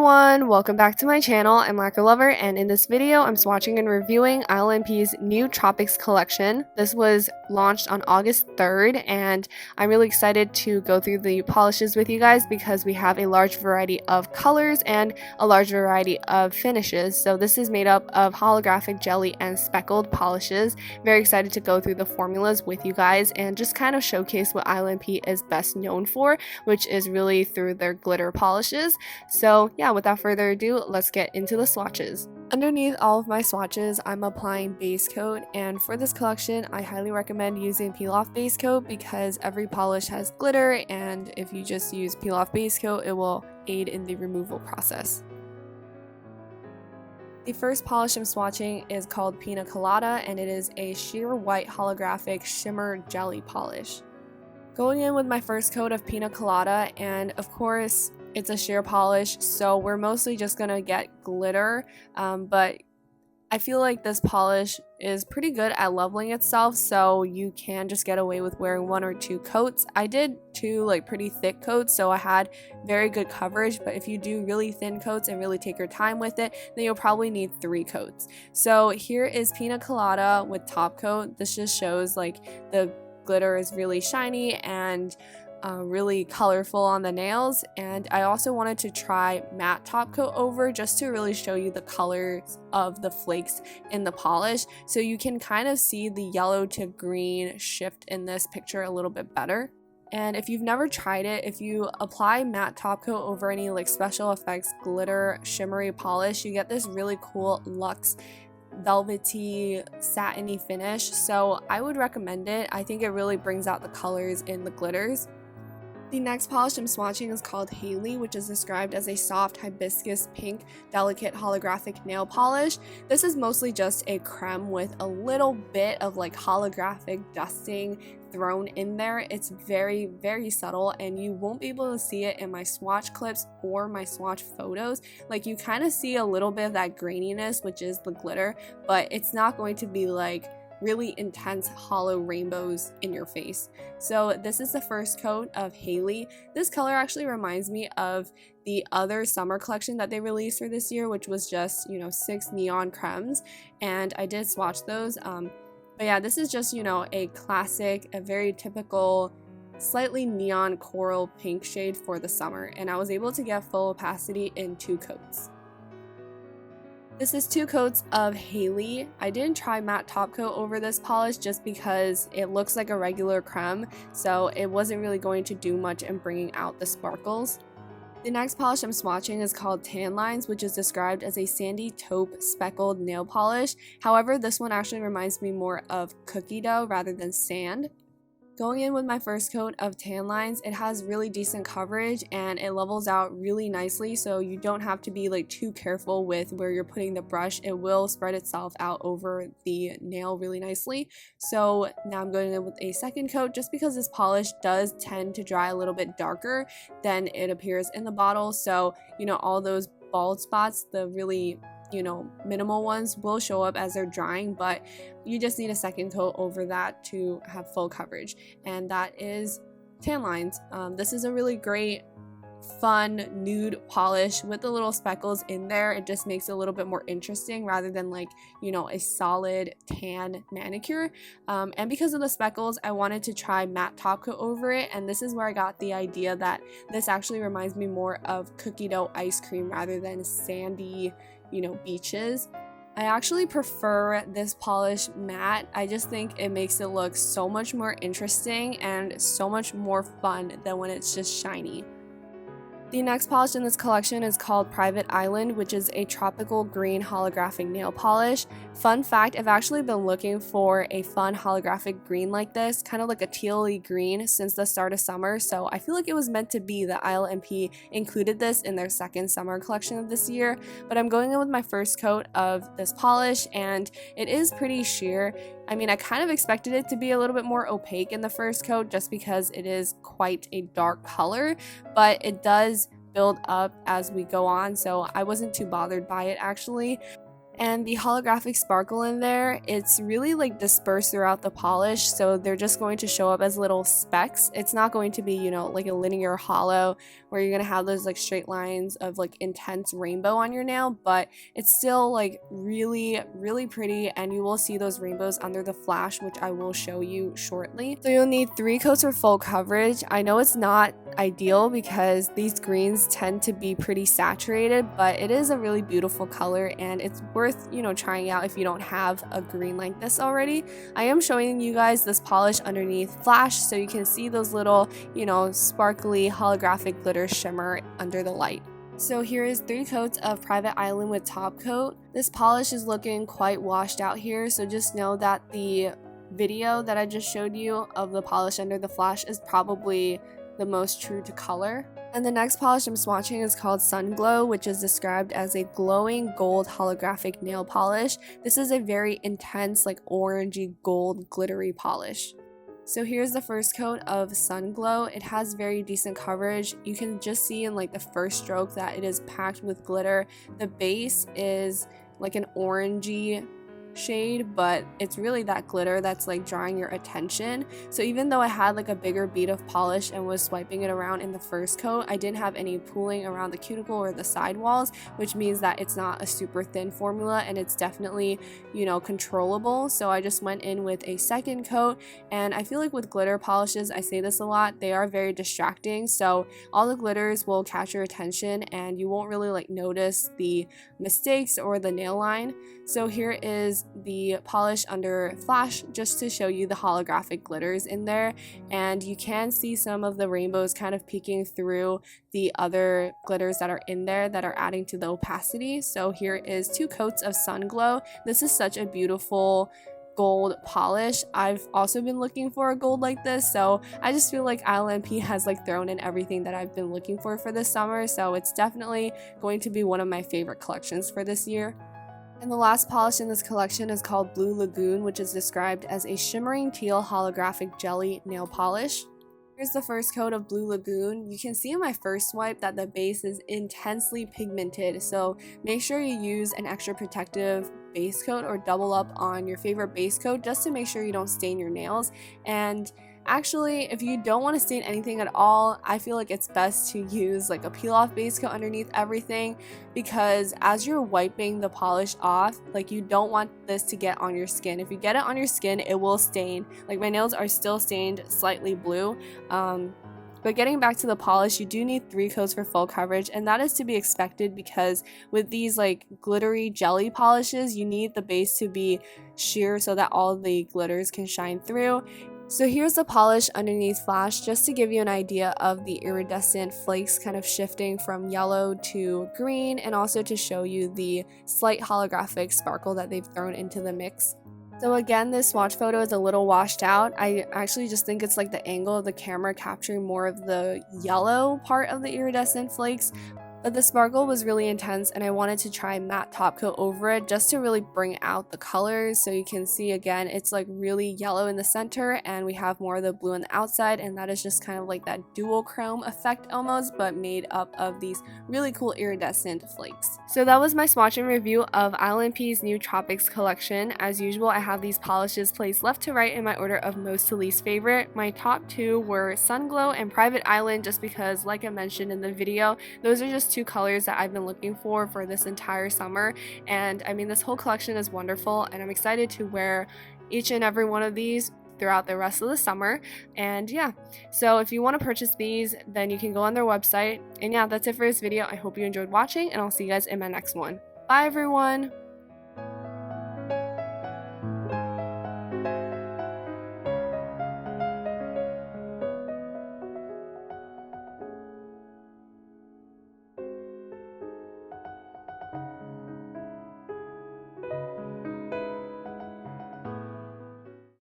everyone, welcome back to my channel. I'm Lacquer Lover, and in this video I'm swatching and reviewing ILNP's new Tropics collection. This was launched on August 3rd, and I'm really excited to go through the polishes with you guys because we have a large variety of colors and a large variety of finishes. So this is made up of holographic jelly and speckled polishes. Very excited to go through the formulas with you guys and just kind of showcase what ILNP is best known for, which is really through their glitter polishes. So yeah, without further ado, let's get into the swatches. Underneath all of my swatches, I'm applying base coat, and for this collection, I highly recommend using peel off base coat because every polish has glitter, and if you just use peel off base coat, it will aid in the removal process. The first polish I'm swatching is called PINA Colada, and it is a sheer white holographic shimmer jelly polish. Going in with my first coat of PINA Colada, and of course, it's a sheer polish, so we're mostly just gonna get glitter, but I feel like this polish is pretty good at leveling itself, so you can just get away with wearing 1 or 2 coats. I did 2 pretty thick coats, so I had very good coverage, but if you do really thin coats and really take your time with it, then you'll probably need 3 coats. So here is PINA Colada with top coat. This just shows the glitter is really shiny and really colorful on the nails, and I also wanted to try matte top coat over just to really show you the colors of the flakes in the polish, so you can kind of see the yellow to green shift in this picture a little bit better. And if you've never tried it, if you apply matte top coat over any special effects glitter shimmery polish, you get this really cool luxe velvety satiny finish, so I would recommend it. I think it really brings out the colors in the glitters. The next polish I'm swatching is called HAILEY, which is described as a soft hibiscus pink delicate holographic nail polish. This is mostly just a creme with a little bit of holographic dusting thrown in there. It's very, very subtle, and you won't be able to see it in my swatch clips or my swatch photos. You kind of see a little bit of that graininess, which is the glitter, but it's not going to be really intense hollow rainbows in your face. So this is the first coat of HAILEY. This color actually reminds me of the other summer collection that they released for this year, which was just 6 neon cremes, and I did swatch those. But yeah, this is just a classic, a very typical slightly neon coral pink shade for the summer, and I was able to get full opacity in 2 coats. This is 2 coats of HAILEY. I didn't try matte top coat over this polish just because it looks like a regular creme, so it wasn't really going to do much in bringing out the sparkles. The next polish I'm swatching is called Tan Lines, which is described as a sandy taupe speckled nail polish. However, this one actually reminds me more of cookie dough rather than sand. Going in with my first coat of Tan Lines, it has really decent coverage and it levels out really nicely, so you don't have to be too careful with where you're putting the brush. It will spread itself out over the nail really nicely. So now I'm going in with a second coat just because this polish does tend to dry a little bit darker than it appears in the bottle, so all those bald spots, the really minimal ones, will show up as they're drying, but you just need a second coat over that to have full coverage, and that is Tan Lines. This is a really great fun nude polish with the little speckles in there. It just makes it a little bit more interesting rather than a solid tan manicure, and because of the speckles, I wanted to try matte top coat over it, and this is where I got the idea that this actually reminds me more of cookie dough ice cream rather than sandy beaches. I actually prefer this polish matte. I just think it makes it look so much more interesting and so much more fun than when it's just shiny. The next polish in this collection is called Private Island, which is a tropical green holographic nail polish. Fun fact, I've actually been looking for a fun holographic green like this, kind of like a teal-y green, since the start of summer, so I feel like it was meant to be that ILNP included this in their second summer collection of this year. But I'm going in with my first coat of this polish, and it is pretty sheer. I mean, I kind of expected it to be a little bit more opaque in the first coat just because it is quite a dark color, but it does build up as we go on, so I wasn't too bothered by it actually. And the holographic sparkle in there, it's really like dispersed throughout the polish, so they're just going to show up as little specks. It's not going to be, you know, like a linear hollow where you're gonna have those like straight lines of like intense rainbow on your nail, but it's still like really pretty, and you will see those rainbows under the flash, which I will show you shortly. So you'll need 3 coats for full coverage. I know it's not ideal because these greens tend to be pretty saturated, but it is a really beautiful color and it's worth, you know, trying out if you don't have a green like this already. I am showing you guys this polish underneath flash so you can see those little, you know, sparkly holographic glitter shimmer under the light. So here is 3 coats of Private Island with top coat. This polish is looking quite washed out here, so just know that the video that I just showed you of the polish under the flash is probably the most true to color. And the next polish I'm swatching is called SUNGLOW, which is described as a glowing gold holographic nail polish. This is a very intense, like orangey gold glittery polish. So here's the first coat of SUNGLOW. It has very decent coverage. You can just see in like the first stroke that it is packed with glitter. The base is like an orangey shade, but it's really that glitter that's like drawing your attention. So even though I had like a bigger bead of polish and was swiping it around in the first coat, I didn't have any pooling around the cuticle or the side walls, which means that it's not a super thin formula and it's definitely, you know, controllable. So I just went in with a second coat, and I feel like with glitter polishes, I say this a lot, they are very distracting. So all the glitters will catch your attention and you won't really like notice the mistakes or the nail line. So here is the polish under flash just to show you the holographic glitters in there, and you can see some of the rainbows kind of peeking through the other glitters that are in there that are adding to the opacity. So here is 2 coats of SUNGLOW. This is such a beautiful gold polish. I've also been looking for a gold like this, so I just feel like ILNP has like thrown in everything that I've been looking for this summer, so it's definitely going to be one of my favorite collections for this year. And the last polish in this collection is called Blue Lagoon, which is described as a shimmering teal holographic jelly nail polish. Here's the first coat of Blue Lagoon. You can see in my first swipe that the base is intensely pigmented, so make sure you use an extra protective base coat or double up on your favorite base coat just to make sure you don't stain your nails. And actually, if you don't want to stain anything at all, I feel like it's best to use like a peel-off base coat underneath everything, because as you're wiping the polish off, like you don't want this to get on your skin. If you get it on your skin, it will stain. Like my nails are still stained slightly blue. But getting back to the polish, you do need 3 coats for full coverage, and that is to be expected because with these like glittery jelly polishes, you need the base to be sheer so that all the glitters can shine through. So here's the polish underneath flash just to give you an idea of the iridescent flakes kind of shifting from yellow to green, and also to show you the slight holographic sparkle that they've thrown into the mix. So again, this swatch photo is a little washed out. I actually just think it's like the angle of the camera capturing more of the yellow part of the iridescent flakes. But the sparkle was really intense, and I wanted to try matte top coat over it just to really bring out the colors. So you can see again, it's like really yellow in the center, and we have more of the blue on the outside, and that is just kind of like that dual chrome effect almost, but made up of these really cool iridescent flakes. So that was my swatch and review of ILNP's new Tropics collection. As usual, I have these polishes placed left to right in my order of most to least favorite. My top 2 were SUNGLOW and Private Island, just because, like I mentioned in the video, those are just 2 colors that I've been looking for this entire summer. And I mean, this whole collection is wonderful, and I'm excited to wear each and every one of these throughout the rest of the summer. And yeah, so if you want to purchase these, then you can go on their website. And yeah, that's it for this video. I hope you enjoyed watching, and I'll see you guys in my next one. Bye everyone!